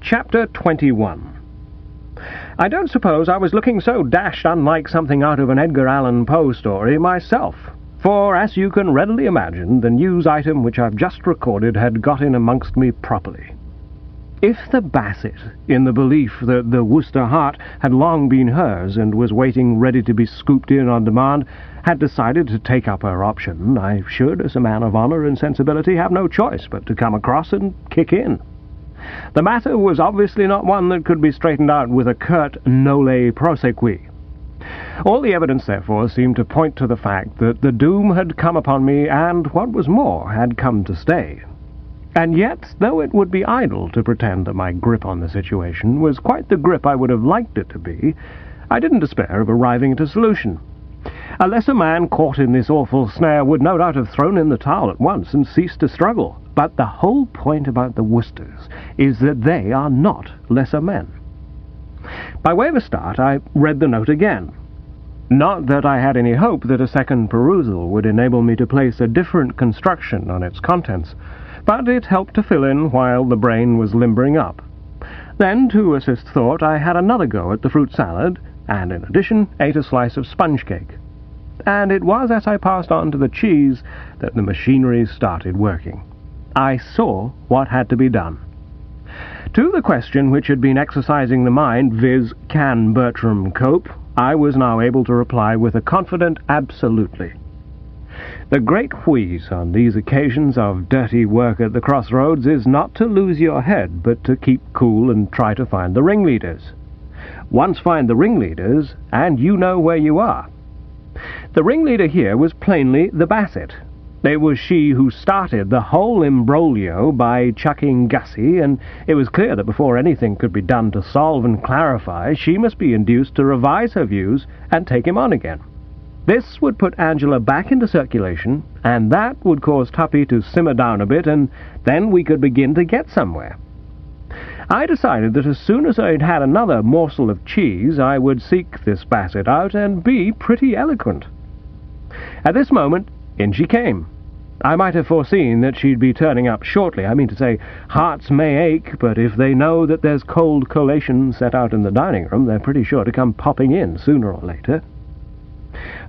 Chapter 21. I don't suppose I was looking so dashed unlike something out of an Edgar Allan Poe story myself, for, as you can readily imagine, the news item which I've just recorded had got in amongst me properly. If the Basset, in the belief that the Wooster heart had long been hers and was waiting ready to be scooped in on demand, had decided to take up her option, I should, as a man of honour and sensibility, have no choice but to come across and kick in. The matter was obviously not one that could be straightened out with a curt noli prosequi. All the evidence, therefore, seemed to point to the fact that the doom had come upon me and, what was more, had come to stay. And yet, though it would be idle to pretend that my grip on the situation was quite the grip I would have liked it to be, I didn't despair of arriving at a solution. A lesser man caught in this awful snare would no doubt have thrown in the towel at once and ceased to struggle. But the whole point about the Woosters is that they are not lesser men. By way of a start, I read the note again. Not that I had any hope that a second perusal would enable me to place a different construction on its contents, but it helped to fill in while the brain was limbering up. Then, to assist thought, I had another go at the fruit salad, and in addition ate a slice of sponge cake. And it was as I passed on to the cheese that the machinery started working. I saw what had to be done. To the question which had been exercising the mind, viz., can Bertram cope, I was now able to reply with a confident absolutely. The great wheeze on these occasions of dirty work at the crossroads is not to lose your head, but to keep cool and try to find the ringleaders. Once find the ringleaders, and you know where you are. The ringleader here was plainly the Basset. It was she who started the whole imbroglio by chucking Gussie, and it was clear that before anything could be done to solve and clarify, she must be induced to revise her views and take him on again. This would put Angela back into circulation, and that would cause Tuppy to simmer down a bit, and then we could begin to get somewhere. I decided that as soon as I'd had another morsel of cheese, I would seek this Basset out and be pretty eloquent. At this moment, in she came. I might have foreseen that she'd be turning up shortly. I mean to say, hearts may ache, but if they know that there's cold collation set out in the dining room, they're pretty sure to come popping in sooner or later.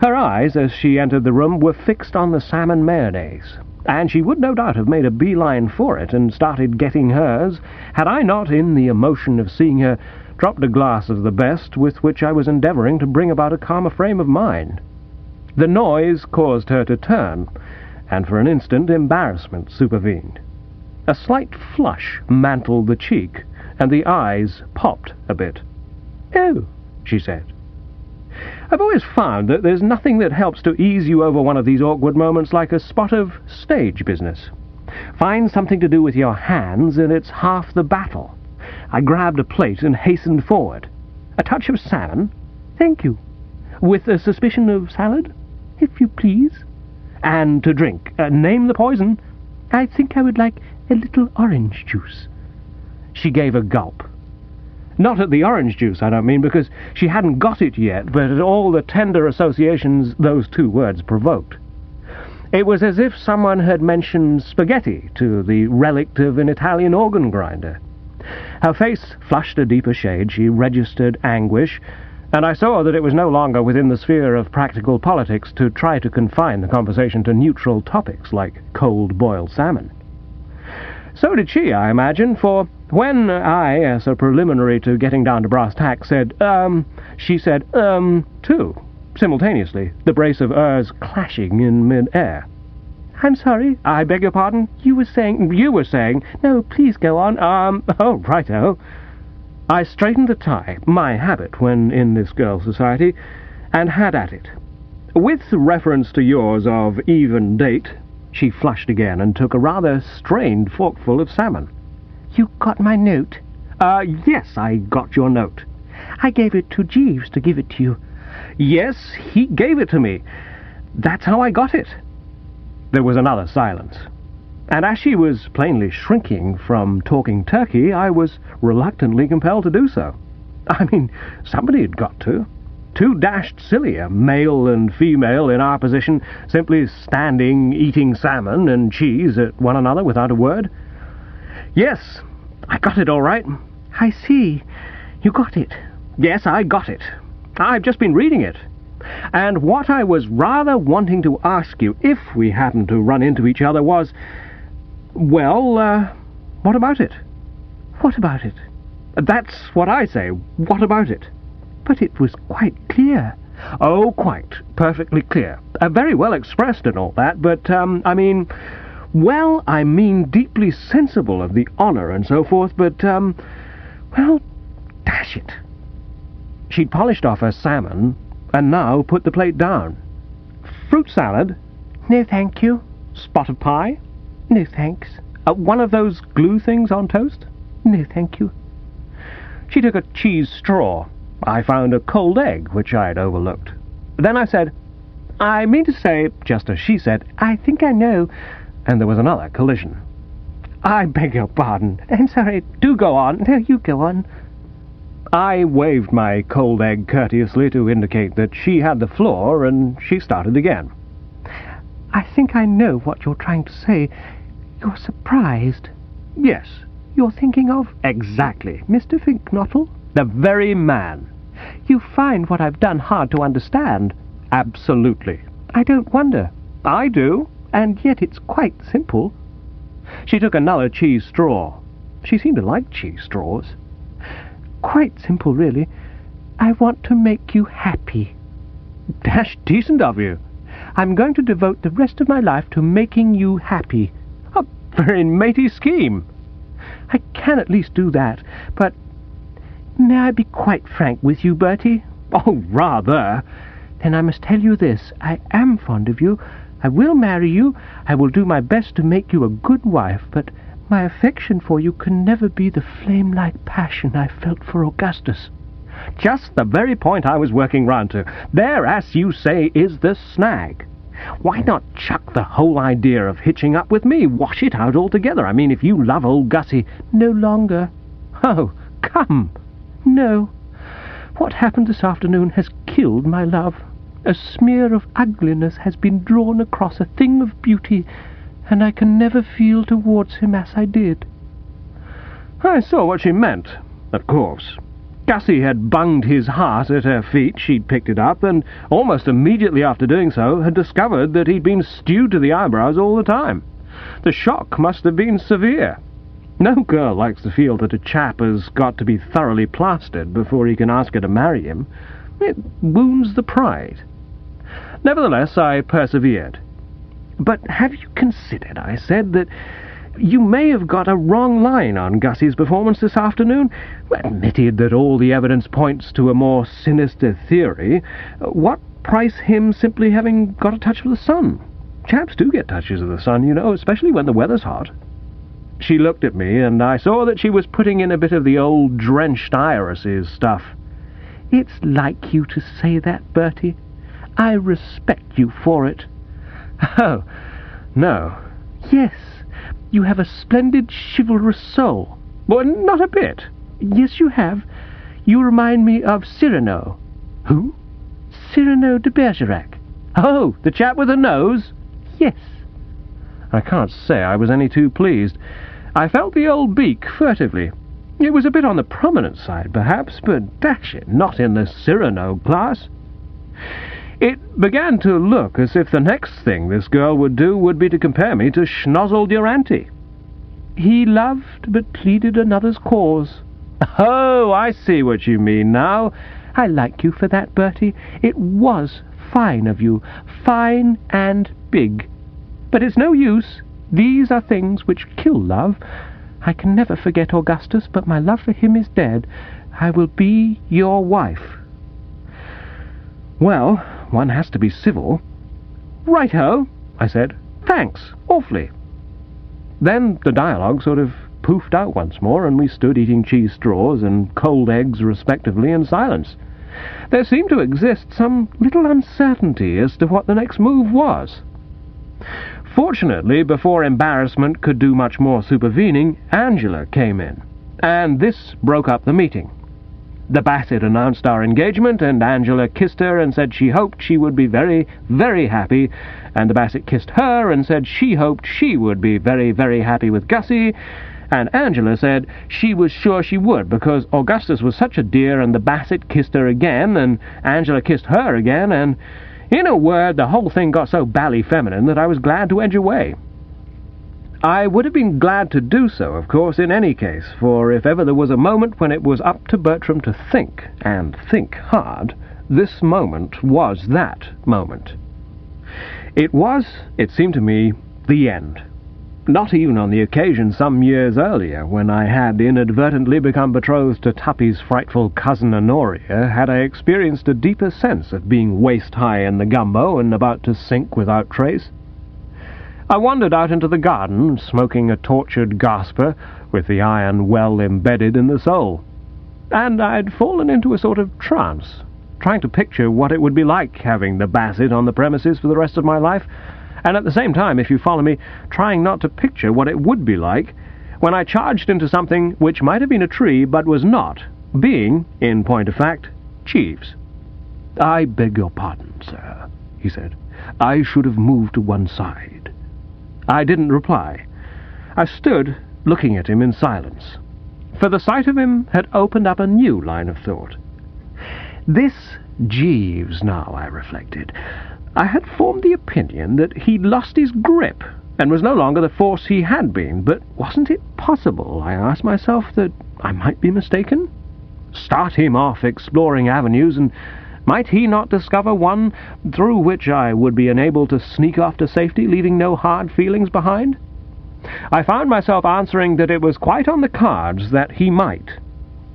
Her eyes, as she entered the room, were fixed on the salmon mayonnaise, and she would no doubt have made a beeline for it and started getting hers, had I not, in the emotion of seeing her, dropped a glass of the best with which I was endeavouring to bring about a calmer frame of mind. The noise caused her to turn, and for an instant embarrassment supervened. A slight flush mantled the cheek, and the eyes popped a bit. "Oh," she said. I've always found that there's nothing that helps to ease you over one of these awkward moments like a spot of stage business. Find something to do with your hands, and it's half the battle. I grabbed a plate and hastened forward. "A touch of salmon?" "Thank you." "With a suspicion of salad?" "If you please." "And to drink? Name the poison." "I think I would like a little orange juice." She gave a gulp. Not at the orange juice, I don't mean, because she hadn't got it yet, but at all the tender associations those two words provoked. It was as if someone had mentioned spaghetti to the relict of an Italian organ grinder. Her face flushed a deeper shade. She registered anguish, and I saw that it was no longer within the sphere of practical politics to try to confine the conversation to neutral topics like cold-boiled salmon. So did she, I imagine, for when I, as a preliminary to getting down to brass tacks, said, she said, too, simultaneously, the brace of ers clashing in mid-air. "I'm sorry, I beg your pardon, you were saying... No, please go on, oh, right-o." I straightened the tie, my habit when in this girl's society, and had at it. "With reference to yours of even date..." She flushed again and took a rather strained forkful of salmon. "You got my note?" Yes, I got your note." "I gave it to Jeeves to give it to you." "Yes, he gave it to me. That's how I got it." There was another silence, and as she was plainly shrinking from talking turkey, I was reluctantly compelled to do so. I mean, somebody had got to. Too dashed silly, a male and female in our position, simply standing, eating salmon and cheese at one another without a word. "Yes, I got it all right. I see. You got it. Yes, I got it. I've just been reading it. And what I was rather wanting to ask you, if we happened to run into each other, was... Well, what about it? What about it? That's what I say. What about it? But it was quite clear. Oh, quite. Perfectly clear. Very well expressed and all that, but, I mean, deeply sensible of the honour and so forth, but, well, dash it. She'd polished off her salmon, and now put the plate down. Fruit salad? No, thank you. Spot of pie? No, thanks. One of those glue things on toast? No, thank you. She took a cheese straw. I found a cold egg, which I had overlooked. Then I said, I mean to say, just as she said, I think I know, and there was another collision. I beg your pardon. I'm sorry. Do go on. No, you go on. I waved my cold egg courteously to indicate that she had the floor, and she started again. I think I know what you're trying to say. You're surprised. Yes. You're thinking of... Exactly. Mr. Finknottle? The very man. You find what I've done hard to understand. Absolutely. I don't wonder. I do, and yet it's quite simple. She took another cheese straw. She seemed to like cheese straws. Quite simple, really. I want to make you happy. Dash decent of you. I'm going to devote the rest of my life to making you happy. A very matey scheme. I can at least do that, but... May I be quite frank with you, Bertie? Oh, rather. Then I must tell you this. I am fond of you. I will marry you. I will do my best to make you a good wife, but my affection for you can never be the flame-like passion I felt for Augustus. Just the very point I was working round to. There, as you say, is the snag. Why not chuck the whole idea of hitching up with me? Wash it out altogether. I mean, if you love old Gussie... No longer. Oh, come. No. What happened this afternoon has killed my love. A smear of ugliness has been drawn across a thing of beauty, and I can never feel towards him as I did. I saw what she meant, of course. Gussie had bunged his heart at her feet. She'd picked it up, and almost immediately after doing so had discovered that he'd been stewed to the eyebrows all the time. The shock must have been severe. No girl likes to feel that a chap has got to be thoroughly plastered before he can ask her to marry him. It wounds the pride. Nevertheless, I persevered. But have you considered, I said, that you may have got a wrong line on Gussie's performance this afternoon? Admitted that all the evidence points to a more sinister theory, what price him simply having got a touch of the sun? Chaps do get touches of the sun, you know, especially when the weather's hot. She looked at me, and I saw that she was putting in a bit of the old drenched irises stuff. It's like you to say that, Bertie. I respect you for it. Oh, no. Yes, you have a splendid chivalrous soul. Well, not a bit. Yes, you have. You remind me of Cyrano. Who? Cyrano de Bergerac. Oh, the chap with the nose? Yes. I can't say I was any too pleased. I felt the old beak furtively. It was a bit on the prominent side, perhaps, but dash it, not in the Cyrano class. It began to look as if the next thing this girl would do would be to compare me to Schnozzle Durante. He loved but pleaded another's cause. Oh, I see what you mean now. I like you for that, Bertie. It was fine of you, fine and big. But it's no use. These are things which kill love. I can never forget Augustus, but my love for him is dead. I will be your wife. Well, one has to be civil. Right ho, I said. Thanks, awfully. Then the dialogue sort of poofed out once more, and we stood eating cheese straws and cold eggs respectively in silence. There seemed to exist some little uncertainty as to what the next move was. Fortunately, before embarrassment could do much more supervening, Angela came in, and this broke up the meeting. The Bassett announced our engagement, and Angela kissed her and said she hoped she would be very, very happy, and the Bassett kissed her and said she hoped she would be very, very happy with Gussie, and Angela said she was sure she would, because Augustus was such a dear, and the Basset kissed her again, and Angela kissed her again, and, in a word, the whole thing got so bally feminine that I was glad to edge away. I would have been glad to do so, of course, in any case, for if ever there was a moment when it was up to Bertram to think, and think hard, this moment was that moment. It was, it seemed to me, the end. Not even on the occasion some years earlier, when I had inadvertently become betrothed to Tuppy's frightful cousin Honoria, had I experienced a deeper sense of being waist-high in the gumbo and about to sink without trace. I wandered out into the garden, smoking a tortured gasper, with the iron well embedded in the soul. And I'd fallen into a sort of trance, trying to picture what it would be like having the Basset on the premises for the rest of my life, and at the same time, if you follow me, trying not to picture what it would be like, when I charged into something which might have been a tree, but was not, being, in point of fact, Jeeves. "I beg your pardon, sir," he said. "I should have moved to one side." I didn't reply. I stood, looking at him in silence, for the sight of him had opened up a new line of thought. This Jeeves, now, I reflected. I had formed the opinion that he'd lost his grip, and was no longer the force he had been, but wasn't it possible, I asked myself, that I might be mistaken? Start him off exploring avenues, and might he not discover one through which I would be enabled to sneak off to safety, leaving no hard feelings behind? I found myself answering that it was quite on the cards that he might.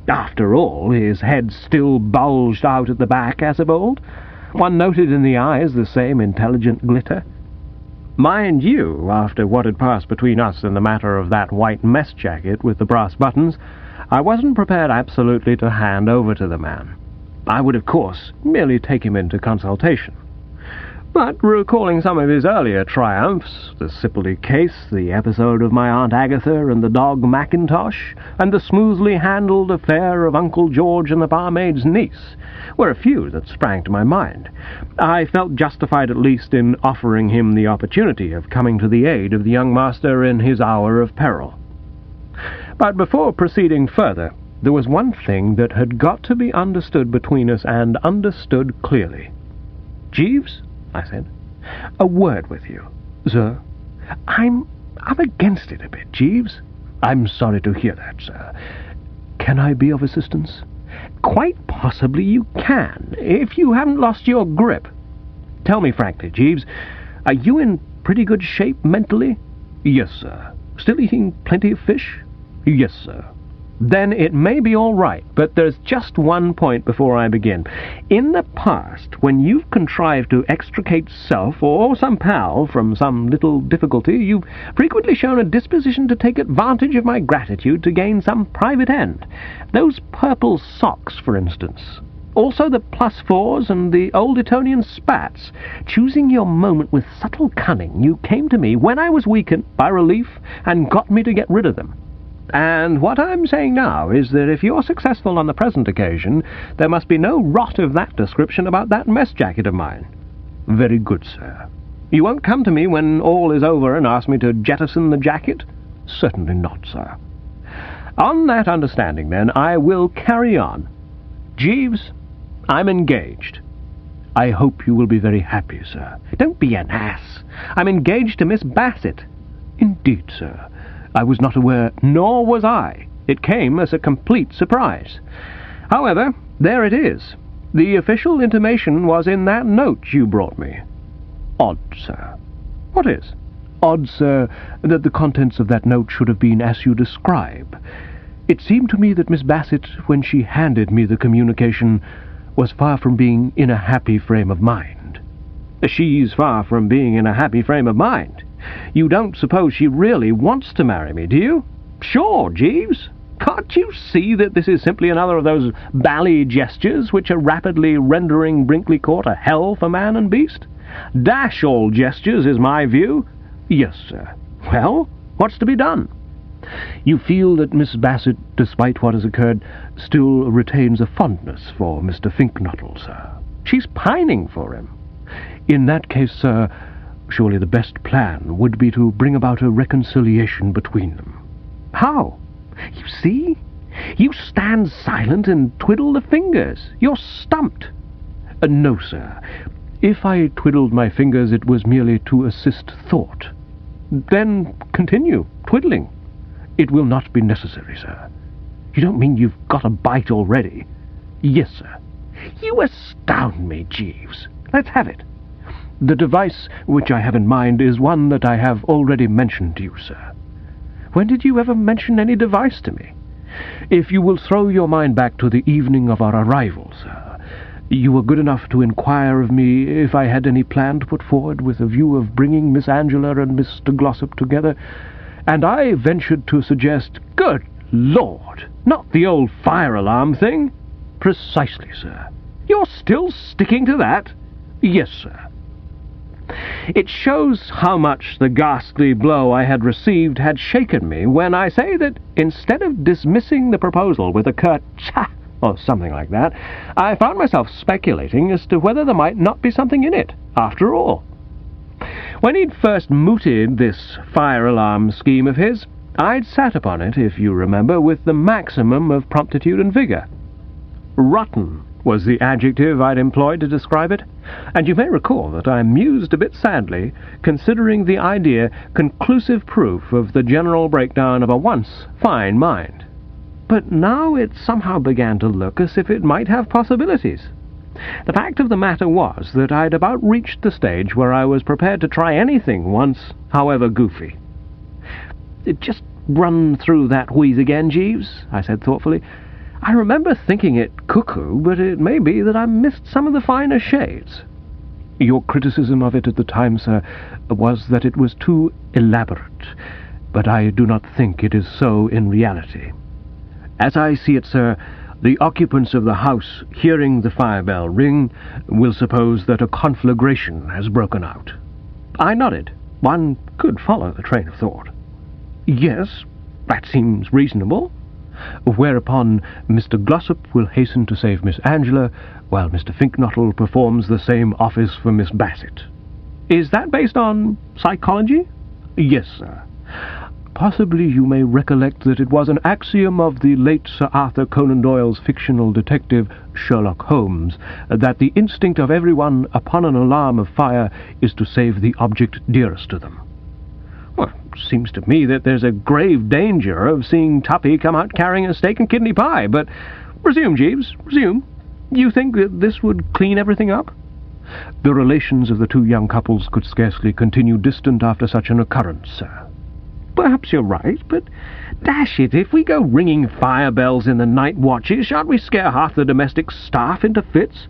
After all, his head still bulged out at the back as of old. One noted in the eyes the same intelligent glitter. Mind you, after what had passed between us in the matter of that white mess jacket with the brass buttons, I wasn't prepared absolutely to hand over to the man. I would, of course, merely take him into consultation. But recalling some of his earlier triumphs, the Sibley case, the episode of my Aunt Agatha and the dog Mackintosh, and the smoothly handled affair of Uncle George and the barmaid's niece, were a few that sprang to my mind. I felt justified at least in offering him the opportunity of coming to the aid of the young master in his hour of peril. But before proceeding further, there was one thing that had got to be understood between us, and understood clearly. "Jeeves," I said, "a word with you." "Sir?" I'm against it a bit, Jeeves." "I'm sorry to hear that, sir. Can I be of assistance?" "Quite possibly you can, if you haven't lost your grip. Tell me frankly, Jeeves, are you in pretty good shape mentally?" "Yes, sir." "Still eating plenty of fish?" "Yes, sir." "Then it may be all right, but there's just one point before I begin. In the past, when you've contrived to extricate self or some pal from some little difficulty, you've frequently shown a disposition to take advantage of my gratitude to gain some private end. Those purple socks, for instance. Also the +4s and the old Etonian spats. Choosing your moment with subtle cunning, you came to me when I was weakened by relief and got me to get rid of them. And what I'm saying now is that if you're successful on the present occasion, there must be no rot of that description about that mess jacket of mine." "Very good, sir." "You won't come to me when all is over and ask me to jettison the jacket?" "Certainly not, sir." "On that understanding, then, I will carry on. Jeeves, I'm engaged." "I hope you will be very happy, sir." "Don't be an ass. I'm engaged to Miss Basset." "Indeed, sir. I was not aware." "Nor was I. It came as a complete surprise. However, there it is. The official intimation was in that note you brought me." "Odd, sir." "What is?" "Odd, sir, that the contents of that note should have been as you describe. It seemed to me that Miss Basset, when she handed me the communication, was far from being in a happy frame of mind." "She's far from being in a happy frame of mind. You don't suppose she really wants to marry me, do you?" "Sure, Jeeves. Can't you see that this is simply another of those bally gestures which are rapidly rendering Brinkley Court a hell for man and beast? Dash all gestures is my view." "Yes, sir." "Well, what's to be done?" "You feel that Miss Basset, despite what has occurred, still retains a fondness for Mr. Finknottle, sir?" "She's pining for him." "In that case, sir, surely the best plan would be to bring about a reconciliation between them." How? You see? You stand silent and twiddle the fingers. You're stumped. No, sir. If I twiddled my fingers, it was merely to assist thought. Then continue twiddling. It will not be necessary, sir. You don't mean you've got a bite already? Yes, sir. You astound me, Jeeves. Let's have it. The device which I have in mind is one that I have already mentioned to you, sir. When did you ever mention any device to me? If you will throw your mind back to the evening of our arrival, sir, you were good enough to inquire of me if I had any plan to put forward with a view of bringing Miss Angela and Mr. Glossop together, and I ventured to suggest, good Lord, not the old fire alarm thing? Precisely, sir. You're still sticking to that? Yes, sir. It shows how much the ghastly blow I had received had shaken me when I say that instead of dismissing the proposal with a curt "Tcha!" or something like that, I found myself speculating as to whether there might not be something in it, after all. When he'd first mooted this fire-alarm scheme of his, I'd sat upon it, if you remember, with the maximum of promptitude and vigour. Rotten was the adjective I'd employed to describe it, and you may recall that I mused a bit sadly, considering the idea conclusive proof of the general breakdown of a once fine mind. But now it somehow began to look as if it might have possibilities. The fact of the matter was that I'd about reached the stage where I was prepared to try anything once, however goofy. "Just run through that wheeze again, Jeeves," I said thoughtfully. "I remember thinking it cuckoo, but it may be that I missed some of the finer shades." "Your criticism of it at the time, sir, was that it was too elaborate, but I do not think it is so in reality. As I see it, sir, the occupants of the house, hearing the fire bell ring, will suppose that a conflagration has broken out." I nodded. One could follow the train of thought. "Yes, that seems reasonable." "Whereupon Mr. Glossop will hasten to save Miss Angela, while Mr. Finknottle performs the same office for Miss Bassett." "Is that based on psychology?" "Yes, sir. Possibly you may recollect that it was an axiom of the late Sir Arthur Conan Doyle's fictional detective Sherlock Holmes that the instinct of everyone upon an alarm of fire is to save the object dearest to them." "Well, it seems to me that there's a grave danger of seeing Tuppy come out carrying a steak and kidney pie, but resume, Jeeves, resume. You think that this would clean everything up?" "The relations of the two young couples could scarcely continue distant after such an occurrence, sir." "Perhaps you're right, but dash it, if we go ringing fire bells in the night watches, shan't we scare half the domestic staff into fits?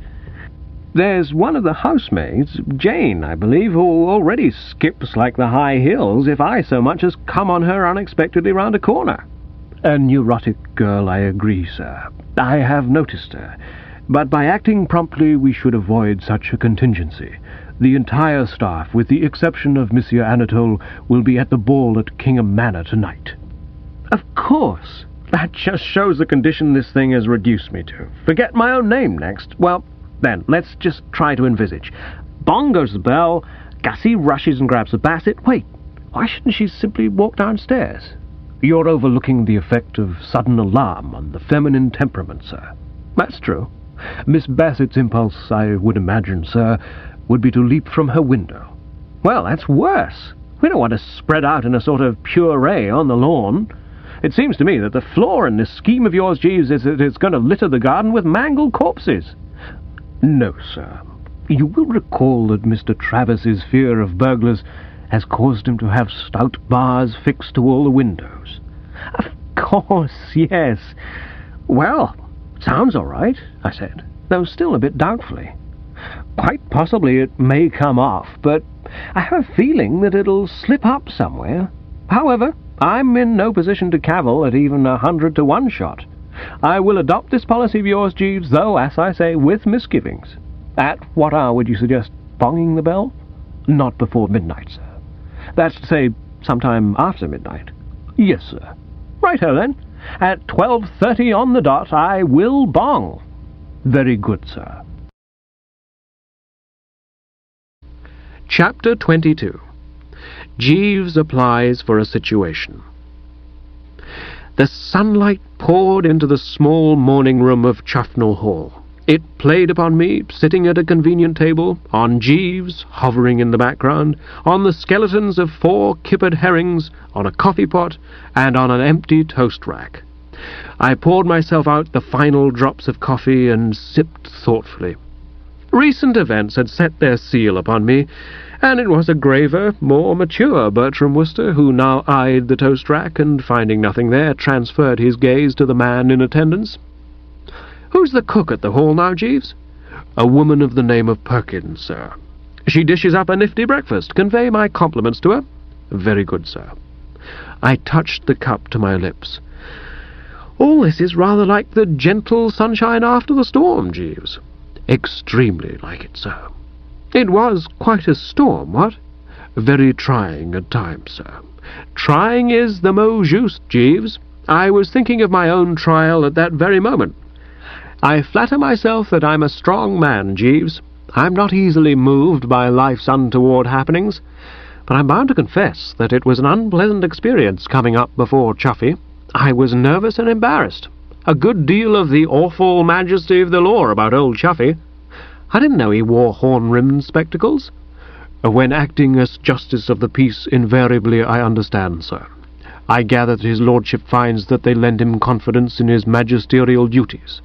There's one of the housemaids, Jane, I believe, who already skips like the high hills if I so much as come on her unexpectedly round a corner." "A neurotic girl, I agree, sir. I have noticed her. But by acting promptly we should avoid such a contingency. The entire staff, with the exception of Monsieur Anatole, will be at the ball at Kingham Manor tonight." "Of course. That just shows the condition this thing has reduced me to. Forget my own name next. Well, then, let's just try to envisage. Bong goes the bell, Gussie rushes and grabs the basset. Wait, why shouldn't she simply walk downstairs?" "You're overlooking the effect of sudden alarm on the feminine temperament, sir." "That's true. Miss Bassett's impulse, I would imagine, sir, would be to leap from her window." "Well, that's worse. We don't want to spread out in a sort of puree on the lawn. It seems to me that the flaw in this scheme of yours, Jeeves, is that it's going to litter the garden with mangled corpses." "No, sir. You will recall that Mr. Travis's fear of burglars has caused him to have stout bars fixed to all the windows." "Of course, yes. Well, sounds all right," I said, though still a bit doubtfully. "Quite possibly it may come off, but I have a feeling that it'll slip up somewhere. However, I'm in no position to cavil at even 100 to 1 shot. I will adopt this policy of yours, Jeeves, though, as I say, with misgivings. At what hour would you suggest bonging the bell?" "Not before midnight, sir." "That's to say, sometime after midnight?" "Yes, sir." "Right-ho, then. At 12:30 on the dot, I will bong." "Very good, sir." Chapter 22. Jeeves applies for a situation. The sunlight poured into the small morning room of Chufnell Hall. It played upon me, sitting at a convenient table, on Jeeves, hovering in the background, on the skeletons of 4 kippered herrings, on a coffee pot, and on an empty toast rack. I poured myself out the final drops of coffee and sipped thoughtfully. Recent events had set their seal upon me, and it was a graver, more mature Bertram Wooster who now eyed the toast rack, and, finding nothing there, transferred his gaze to the man in attendance. "Who's the cook at the Hall now, Jeeves?" "A woman of the name of Perkins, sir." "She dishes up a nifty breakfast. Convey my compliments to her." "Very good, sir." I touched the cup to my lips. "All this is rather like the gentle sunshine after the storm, Jeeves." "Extremely like it, sir." "It was quite a storm, what?" "Very trying at times, sir." "Trying is the mot juste, Jeeves. I was thinking of my own trial at that very moment. I flatter myself that I'm a strong man, Jeeves. I'm not easily moved by life's untoward happenings, but I'm bound to confess that it was an unpleasant experience coming up before Chuffy. I was nervous and embarrassed. A good deal of the awful majesty of the law about old Chuffy. I didn't know he wore horn-rimmed spectacles." "When acting as Justice of the Peace, invariably I understand, sir. I gather that his lordship finds that they lend him confidence in his magisterial duties."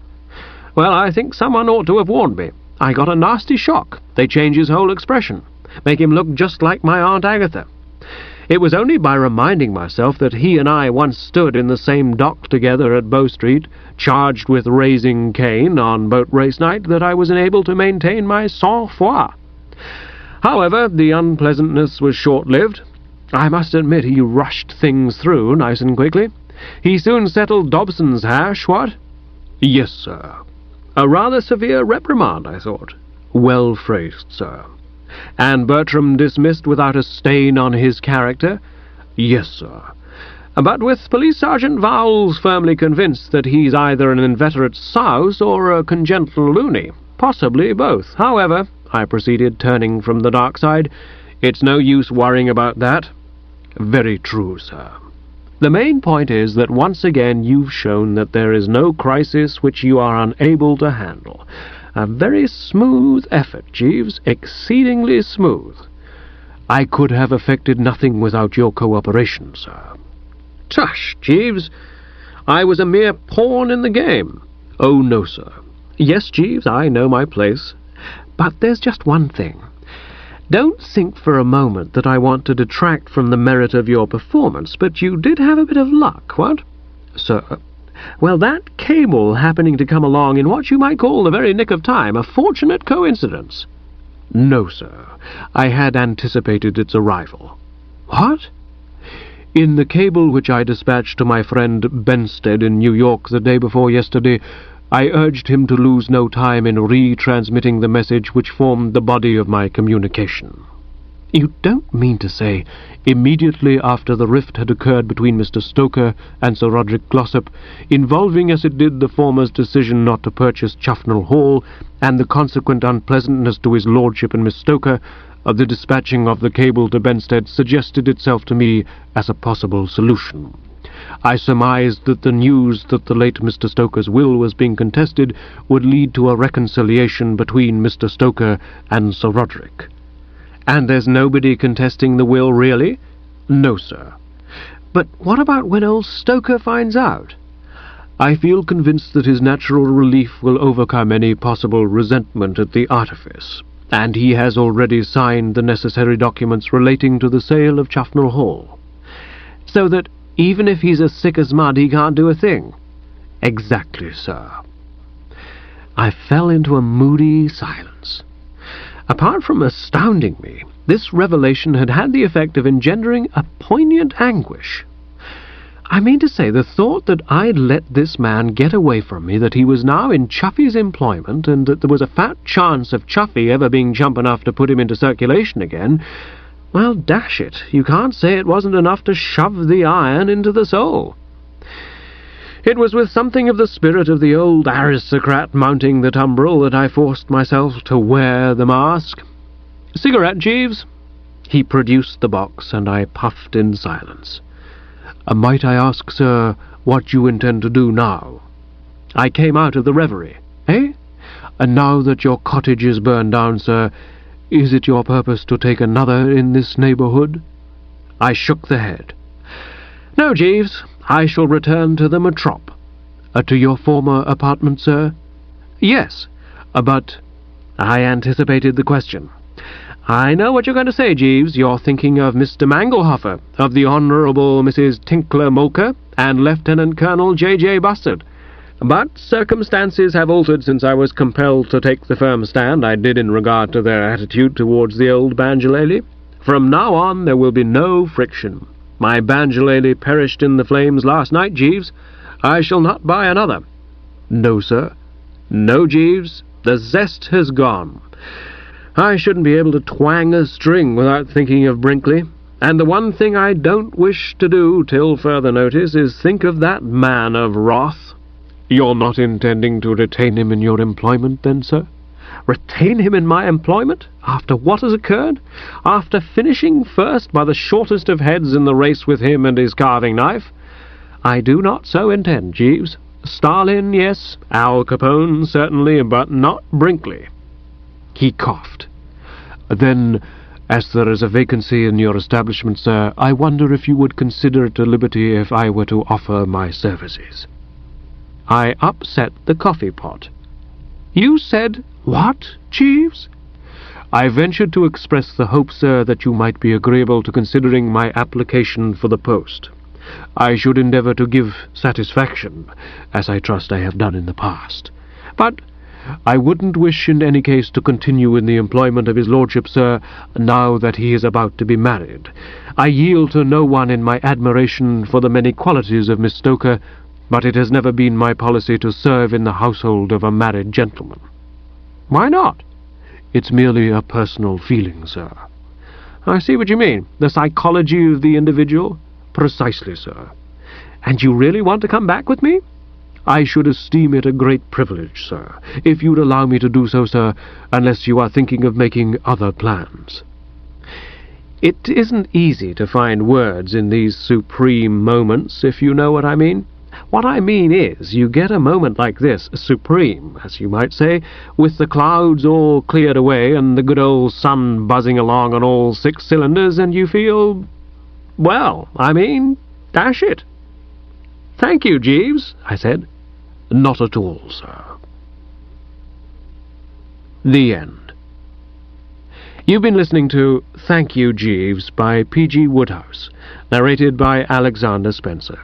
"Well, I think someone ought to have warned me. I got a nasty shock. They change his whole expression, make him look just like my Aunt Agatha. It was only by reminding myself that he and I once stood in the same dock together at Bow Street, charged with raising Cain on boat race night, that I was enabled to maintain my sang-froid. However, the unpleasantness was short-lived. I must admit he rushed things through nice and quickly. He soon settled Dobson's hash, what?" "Yes, sir." "A rather severe reprimand, I thought." "Well phrased, sir." "And Bertram dismissed without a stain on his character?" "Yes, sir." "But with Police Sergeant Vowles firmly convinced that he's either an inveterate souse or a congenital loony. Possibly both. However," I proceeded, turning from the dark side, "it's no use worrying about that." "Very true, sir." "The main point is that once again you've shown that there is no crisis which you are unable to handle. A very smooth effort, Jeeves, exceedingly smooth." "I could have effected nothing without your cooperation, sir." "Tush, Jeeves! I was a mere pawn in the game." "Oh, no, sir." "Yes, Jeeves, I know my place. But there's just one thing. Don't think for a moment that I want to detract from the merit of your performance, but you did have a bit of luck, what?" "Sir?" "Well, that cable happening to come along in what you might call the very nick of time, a fortunate coincidence." "No, sir. I had anticipated its arrival." "What?" "In the cable which I dispatched to my friend Benstead in New York the day before yesterday, I urged him to lose no time in retransmitting the message which formed the body of my communication." "You don't mean to say, immediately after the rift had occurred between Mr. Stoker and Sir Roderick Glossop, involving as it did the former's decision not to purchase Chufnell Hall, and the consequent unpleasantness to his lordship and Miss Stoker, the dispatching of the cable to Benstead suggested itself to me as a possible solution. I surmised that the news that the late Mr. Stoker's will was being contested would lead to a reconciliation between Mr. Stoker and Sir Roderick." "And there's nobody contesting the will, really?" "No, sir." "But what about when old Stoker finds out?" "I feel convinced that his natural relief will overcome any possible resentment at the artifice, and he has already signed the necessary documents relating to the sale of Chufnell Hall." "So that even if he's as sick as mud, he can't do a thing?" "Exactly, sir." I fell into a moody silence. Apart from astounding me, this revelation had had the effect of engendering a poignant anguish. I mean to say, the thought that I'd let this man get away from me, that he was now in Chuffy's employment, and that there was a fat chance of Chuffy ever being chump enough to put him into circulation again, well, dash it, you can't say it wasn't enough to shove the iron into the soul. It was with something of the spirit of the old aristocrat mounting the tumbril that I forced myself to wear the mask. "Cigarette, Jeeves?" He produced the box, and I puffed in silence. "Might I ask, sir, what you intend to do now. I came out of the reverie, eh? And now that your cottage is burned down, sir, is it your purpose to take another in this neighbourhood?" I shook the head. "No, Jeeves, I shall return to the metrop." "To your former apartment, sir?" "Yes, but—" I anticipated the question. "I know what you're going to say, Jeeves. You're thinking of Mr. Mangelhofer, of the Honourable Mrs. Tinkler-Molker, and Lieutenant Colonel J.J. Bustard. But circumstances have altered since I was compelled to take the firm stand I did in regard to their attitude towards the old banjolele. From now on there will be no friction. My banjolele perished in the flames last night, Jeeves. I shall not buy another." "No, sir?" "No, Jeeves. The zest has gone. I shouldn't be able to twang a string without thinking of Brinkley, and the one thing I don't wish to do till further notice is think of that man of wrath." "You're not intending to retain him in your employment, then, sir?" "Retain him in my employment? After what has occurred? After finishing first by the shortest of heads in the race with him and his carving knife? I do not so intend, Jeeves. Stalin, yes. Al Capone, certainly, but not Brinkley." He coughed. "Then, as there is a vacancy in your establishment, sir, I wonder if you would consider it a liberty if I were to offer my services." I upset the coffee pot. "You said what, Jeeves?" "I ventured to express the hope, sir, that you might be agreeable to considering my application for the post. I should endeavour to give satisfaction, as I trust I have done in the past. But I wouldn't wish in any case to continue in the employment of his lordship, sir, now that he is about to be married. I yield to no one in my admiration for the many qualities of Miss Stoker, but it has never been my policy to serve in the household of a married gentleman." "Why not?" "It's merely a personal feeling, sir." "I see what you mean. The psychology of the individual?" "Precisely, sir." "And you really want to come back with me?" "I should esteem it a great privilege, sir, if you'd allow me to do so, sir, unless you are thinking of making other plans." It isn't easy to find words in these supreme moments, if you know what I mean. What I mean is, you get a moment like this, supreme, as you might say, with the clouds all cleared away and the good old sun buzzing along on all 6 cylinders, and you feel, well, I mean, dash it. "Thank you, Jeeves," I said. "Not at all, sir." The end. You've been listening to Thank You, Jeeves by P.G. Wodehouse, narrated by Alexander Spencer.